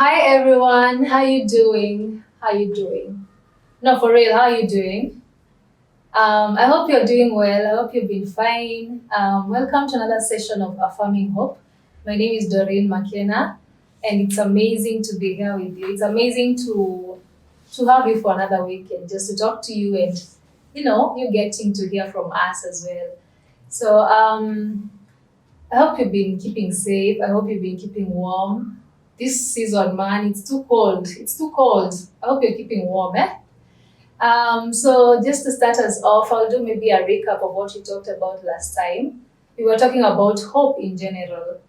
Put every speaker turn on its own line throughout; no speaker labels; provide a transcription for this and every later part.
Hi everyone, how you doing? How you doing? No, for real, how you doing? I hope you're doing well. I hope you've been fine. Welcome to another session of Affirming Hope. My name is Doreen McKenna, and it's amazing to be here with you. It's amazing to have you for another weekend, just to talk to you and you getting to hear from us as well. So I hope you've been keeping safe. I hope you've been keeping warm. This season, man, it's too cold. It's too cold. I hope you're keeping warm, eh? So just to start us off, I'll do maybe a recap of what we talked about last time. We were talking about hope in general.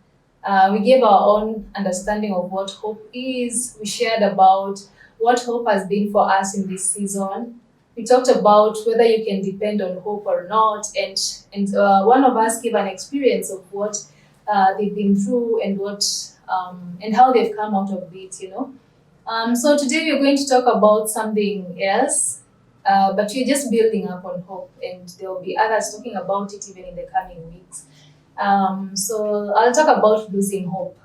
We gave our own understanding of what hope is. We shared about what hope has been for us in this season. We talked about whether you can depend on hope or not, and one of us gave an experience of what they've been through and what and how they've come out of it. So today we're going to talk about something else, but we're just building up on hope, and there will be others talking about it even in the coming weeks. So I'll talk about losing hope.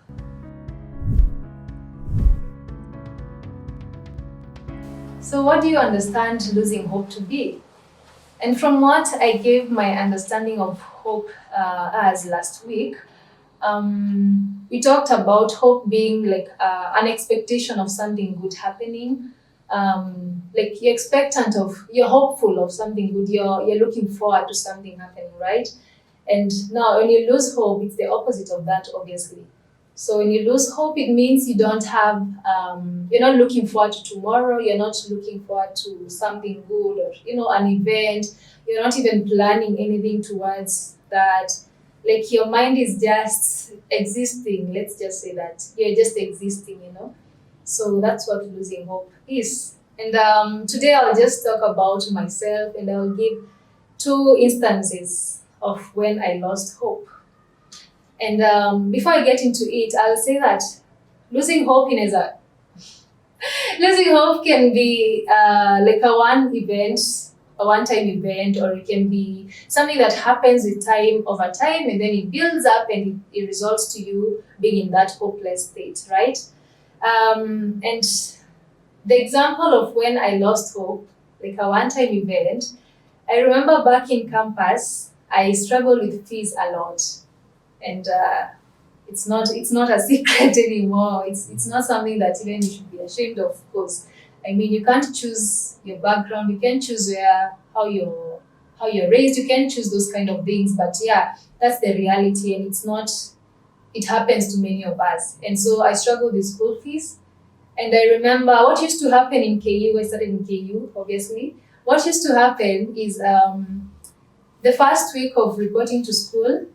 So, what do you understand losing hope to be? And from what I gave my understanding of hope as last week, we talked about hope being like an expectation of something good happening. Like you're hopeful of something good. You're looking forward to something happening, right? And now, when you lose hope, it's the opposite of that, obviously. So when you lose hope, it means you don't have, you're not looking forward to tomorrow. You're not looking forward to something good or an event. You're not even planning anything towards that. Like your mind is just existing. Let's just say that you're just existing. So that's what losing hope is. And today I'll just talk about myself, and I'll give two instances of when I lost hope. And before I get into it, I'll say that losing hope in is a losing hope can be like a one-time event, or it can be something that happens with time over time, and then it builds up and it results to you being in that hopeless state, right? And the example of when I lost hope, like a one-time event, I remember back in campus, I struggled with fees a lot, and it's not a secret anymore. It's not something that even you should be ashamed of. Because I mean, you can't choose your background, you can't choose how you're raised, you can't choose those kind of things. But yeah, that's the reality, and it's not. It happens to many of us, and so I struggled with school fees. And I remember what used to happen in KU. I started in KU, obviously. What used to happen is the first week of reporting to school,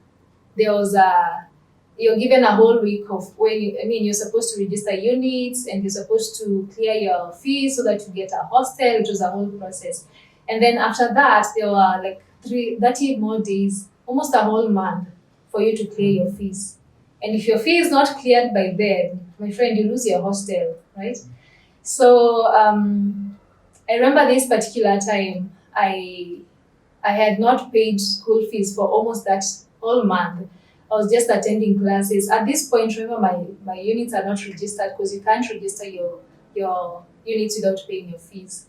there was a you're given a whole week of you're supposed to register units, and you're supposed to clear your fees so that you get a hostel, which was a whole process. And then after that, there were like 30 more days, almost a whole month, for you to clear your fees. And if your fee is not cleared by then, my friend, you lose your hostel, right? So I remember this particular time, I had not paid school fees for almost that whole month. I was just attending classes. At this point, remember, my units are not registered, because you can't register your units without paying your fees.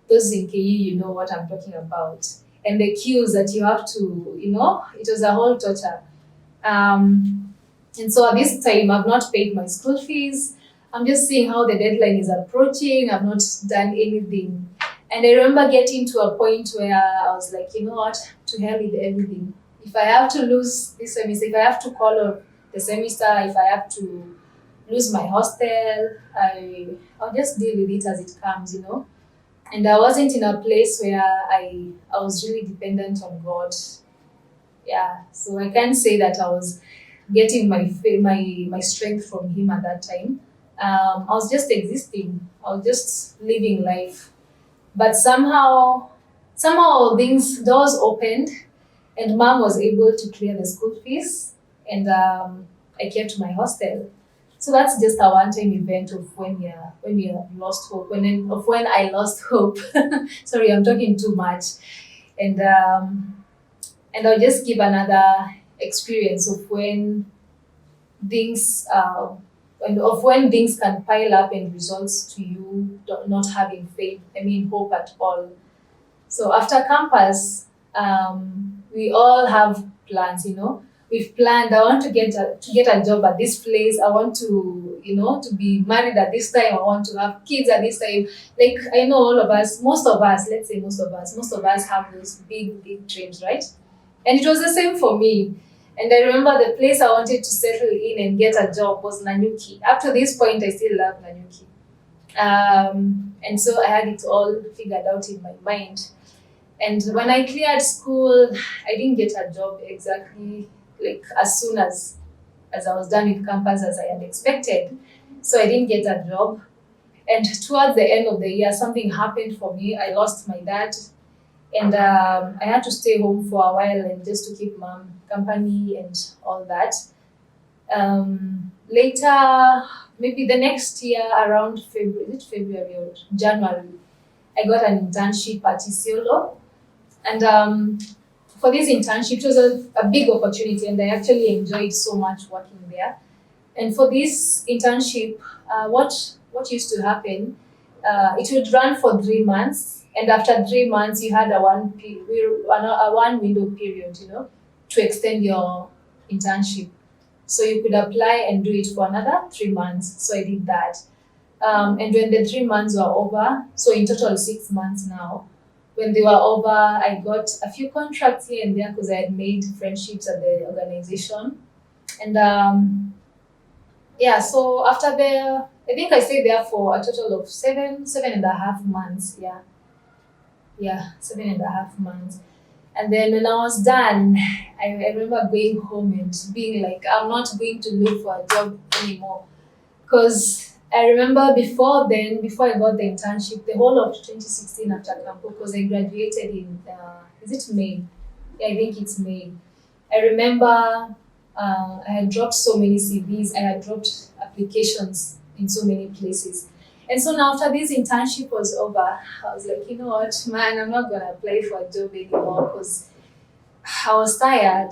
Those in KU, you know what I'm talking about. And the queues that you have to, it was a whole torture. And so at this time, I've not paid my school fees. I'm just seeing how the deadline is approaching. I've not done anything. And I remember getting to a point where I was like, you know what, to hell with everything. If I have to lose this semester, if I have to call off the semester, if I have to lose my hostel, I'll just deal with it as it comes. And I wasn't in a place where I was really dependent on God. Yeah, so I can't say that I was getting my strength from Him at that time. I was just existing. I was just living life. But somehow things doors opened, and mom was able to clear the school fees, and I kept my hostel. So that's just a one-time event of when you lost hope. When I lost hope. Sorry, I'm talking too much. And I'll just give another experience of when things and of when things can pile up and results to you not having faith, I mean hope at all. So after campus, we all have plans, We've planned, I want to get a job at this place. I want to, to be married at this time. I want to have kids at this time. Like I know all of us, most of us, let's say most of us have those big, big dreams, right? And it was the same for me. And I remember the place I wanted to settle in and get a job was Nanyuki. Up to this point, I still love Nanyuki. And so I had it all figured out in my mind. And when I cleared school, I didn't get a job exactly like as soon as I was done with campus as I had expected. So I didn't get a job. And towards the end of the year, something happened for me. I lost my dad, and I had to stay home for a while and just to keep mom company and all that. Later, maybe the next year around February, is it February or January, I got an internship at Isiolo. And for this internship, it was a big opportunity, and I actually enjoyed so much working there. And for this internship, what used to happen, it would run for 3 months, and after 3 months, you had a one window period, to extend your internship. So you could apply and do it for another 3 months. So I did that. And when the 3 months were over, so in total 6 months now, when they were over, I got a few contracts here and there because I had made friendships at the organization. And yeah, so after I think I stayed there for a total of 7.5 months. Yeah, 7.5 months. And then when I was done, I remember going home and being like, I'm not going to look for a job anymore. Because I remember before then, before I got the internship, the whole of 2016 after Campo, because I graduated in, is it May? Yeah, I think it's May. I remember I had dropped so many CVs, I had dropped applications in so many places. And so now after this internship was over, I was like, you know what, man, I'm not going to apply for a job anymore because I was tired.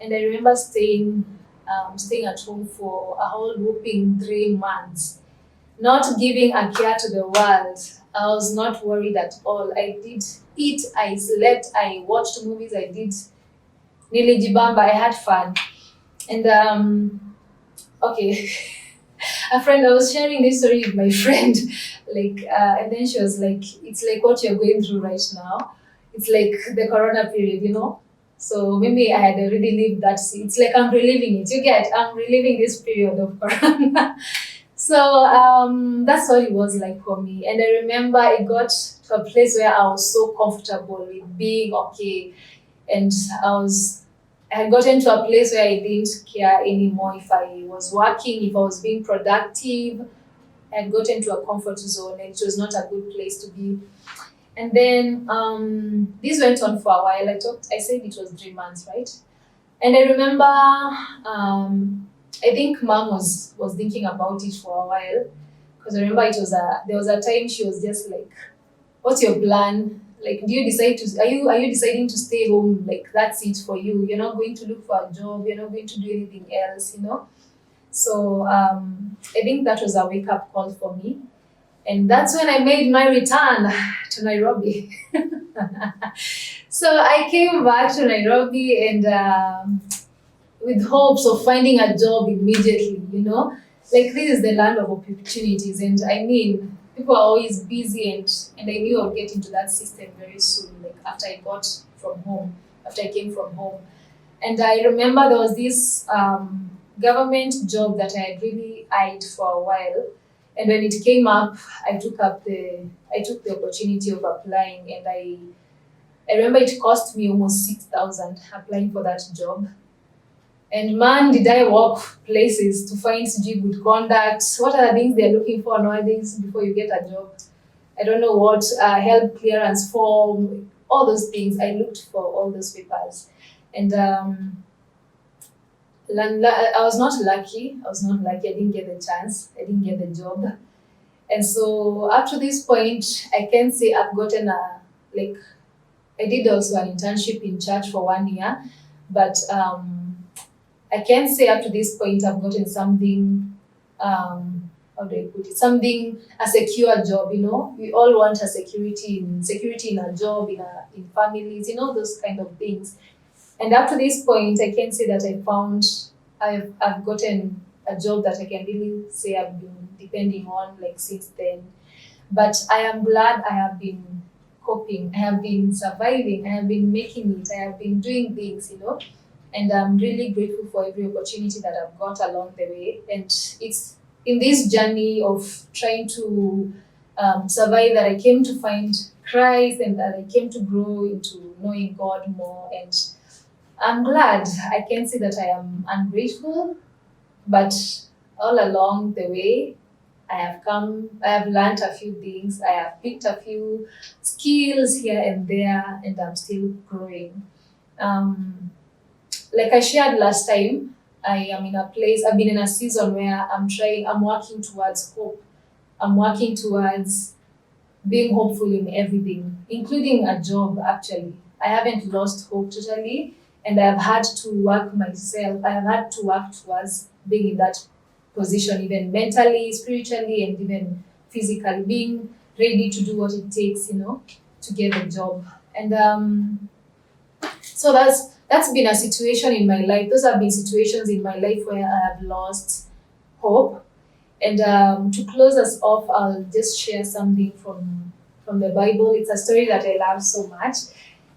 And I remember staying at home for a whole whooping 3 months, not giving a care to the world. I was not worried at all. I did eat, I slept, I watched movies, I did nilijibamba, I had fun. And okay, I was sharing this story with my friend, like, and then she was like, it's like what you're going through right now. It's like the corona period, So maybe I had already lived that. It's like I'm reliving it. I'm reliving this period of corona. So that's what it was like for me. And I remember I got to a place where I was so comfortable with being okay. And I had gotten to a place where I didn't care anymore if I was working, if I was being productive. I had gotten to a comfort zone, and it was not a good place to be. And then this went on for a while. I said it was 3 months, right? And I remember, I think mom was thinking about it for a while, because I remember there was a time she was just like, "What's your plan? Like, do you decide to are you deciding to stay home? Like that's it for you. You're not going to look for a job. You're not going to do anything else, So I think that was a wake up call for me. And that's when I made my return to Nairobi. So I came back to Nairobi and with hopes of finding a job immediately. Like this is the land of opportunities. And I mean, people are always busy and I knew I would get into that system very soon, like after I came from home. And I remember there was this government job that I had really eyed for a while. And when it came up, I took the opportunity of applying, and I remember it cost me almost 6,000 applying for that job. And man, did I walk places to find good conduct. What are the things they're looking for nowadays before you get a job? I don't know what, help clearance form, all those things. I looked for all those papers. And I was not lucky. I didn't get the chance. I didn't get the job. And so up to this point, I can say I've gotten I did also an internship in church for 1 year, but I can say up to this point I've gotten something how do I put it? Something, a secure job, We all want a security in a job, in families, those kind of things. And up to this point, I can say that I've gotten a job that I can really say I've been depending on like since then. But I am glad I have been coping, I have been surviving, I have been making it, I have been doing things, And I'm really grateful for every opportunity that I've got along the way. And it's in this journey of trying to survive that I came to find Christ and that I came to grow into knowing God more. And I'm glad. I can say that I am ungrateful, but all along the way, I have learned a few things, I have picked a few skills here and there, and I'm still growing. Um, like I shared last time, I've been in a season where I'm working towards hope. I'm working towards being hopeful in everything, including a job actually. I haven't lost hope totally, and I have had to work myself. I have had to work towards being in that position, even mentally, spiritually, and even physically, being ready to do what it takes, to get a job. And so that's been a situation in my life. Those have been situations in my life where I have lost hope. And to close us off, I'll just share something from the Bible. It's a story that I love so much,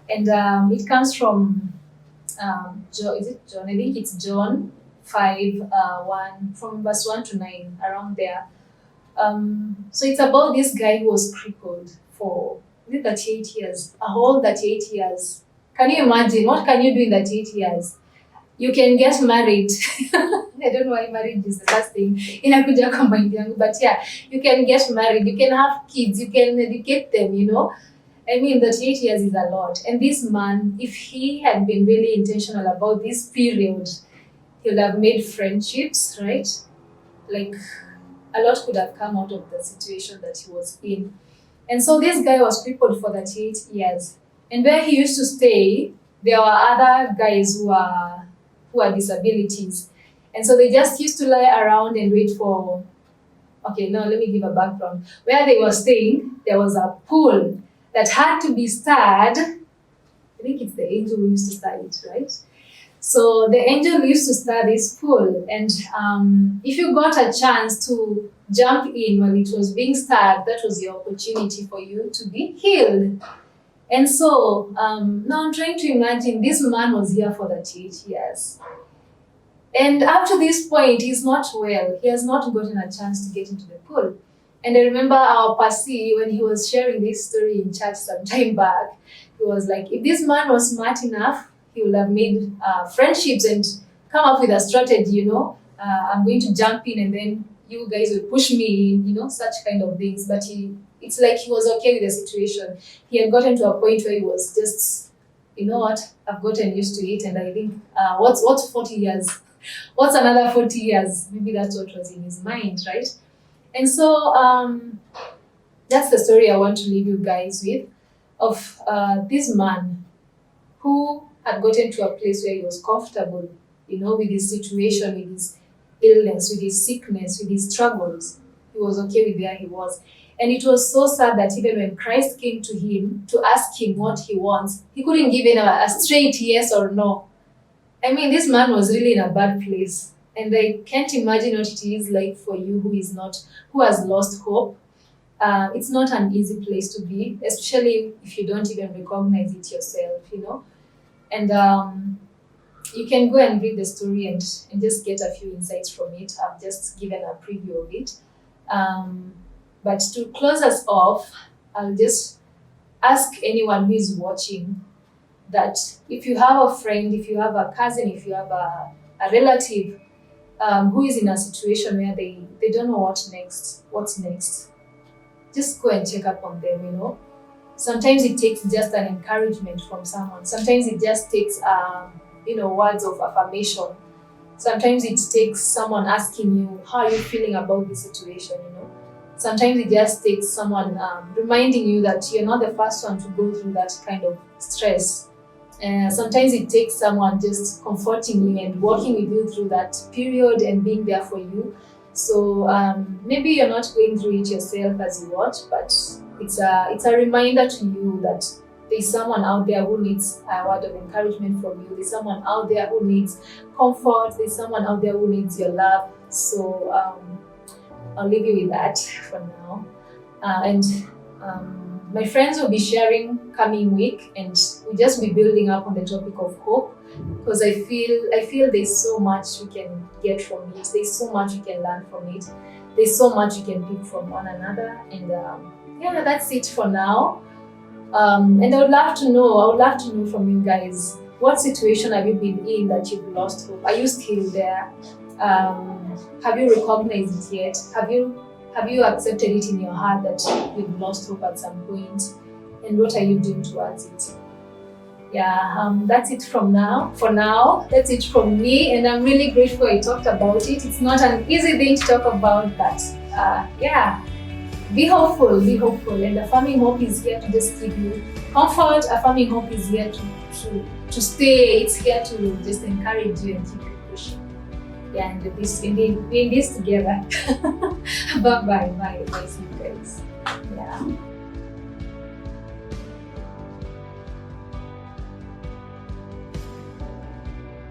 and it comes from John. Is it John? I think it's John 5, 1 from verse 1 to 9, around there. So it's about this guy who was crippled for, is it 38 years, a whole 38 years. Can you imagine? What can you do in 38 years? You can get married. I don't know why marriage is the first thing inakuja kwa mind yangu, but yeah, you can get married, you can have kids, you can educate them, I mean, 38 years is a lot. And this man, if he had been really intentional about this period, he would have made friendships, right? Like a lot could have come out of the situation that he was in. And so this guy was crippled for 38 years. And where he used to stay, there were other guys who had disabilities. And so they just used to lie around and wait for, okay, now let me give a background. Where they were staying, there was a pool that had to be stirred. I think it's the angel who used to stir it, right? So the angel used to stir this pool. And if you got a chance to jump in while it was being stirred, that was your opportunity for you to be healed. And so now I'm trying to imagine this man was here for 38 years. And up to this point, he's not well. He has not gotten a chance to get into the pool. And I remember our Pasi, when he was sharing this story in church some time back, he was like, if this man was smart enough, he would have made friendships and come up with a strategy, I'm going to jump in and then you guys will push me in, such kind of things. But it's like he was okay with the situation. He had gotten to a point where he was just, you know what, I've gotten used to it. And I think, what's 40 years? What's another 40 years? Maybe that's what was in his mind, right? And so that's the story I want to leave you guys with of this man who had gotten to a place where he was comfortable, with his situation, with his illness, with his sickness, with his struggles. He was okay with where he was. And it was so sad that even when Christ came to him to ask him what he wants, he couldn't give him a straight yes or no. I mean, this man was really in a bad place. And I can't imagine what it is like for you who has lost hope. It's not an easy place to be, especially if you don't even recognize it yourself, And you can go and read the story and just get a few insights from it. I've just given a preview of it. But to close us off, I'll just ask anyone who is watching that if you have a friend, if you have a cousin, if you have a relative who is in a situation where they don't know what's next, just go and check up on them, Sometimes it takes just an encouragement from someone. Sometimes it just takes, words of affirmation. Sometimes it takes someone asking you, how are you feeling about this situation, Sometimes it just takes someone reminding you that you're not the first one to go through that kind of stress. Sometimes it takes someone just comforting you and walking with you through that period and being there for you. So maybe you're not going through it yourself as you watch, but it's a reminder to you that there's someone out there who needs a word of encouragement from you. There's someone out there who needs comfort. There's someone out there who needs your love. So I'll leave you with that for now. And my friends will be sharing coming week, and we'll just be building up on the topic of hope, because I feel there's so much we can get from it. There's so much we can learn from it. There's so much we can pick from one another. And yeah, that's it for now. And I would love to know from you guys, what situation have you been in that you've lost hope? Are you still there? Have you recognized it yet? Have you accepted it in your heart that you've lost hope at some point? And what are you doing towards it? Yeah, that's it from now. For now, that's it from me, and I'm really grateful I talked about it. It's not an easy thing to talk about, but yeah, be hopeful, and Affirming Hope is here to just give you comfort. Affirming Hope is here to stay. It's here to just encourage you and keep you pushing. Yeah, and we're in this together. Bye, see you guys. Yeah.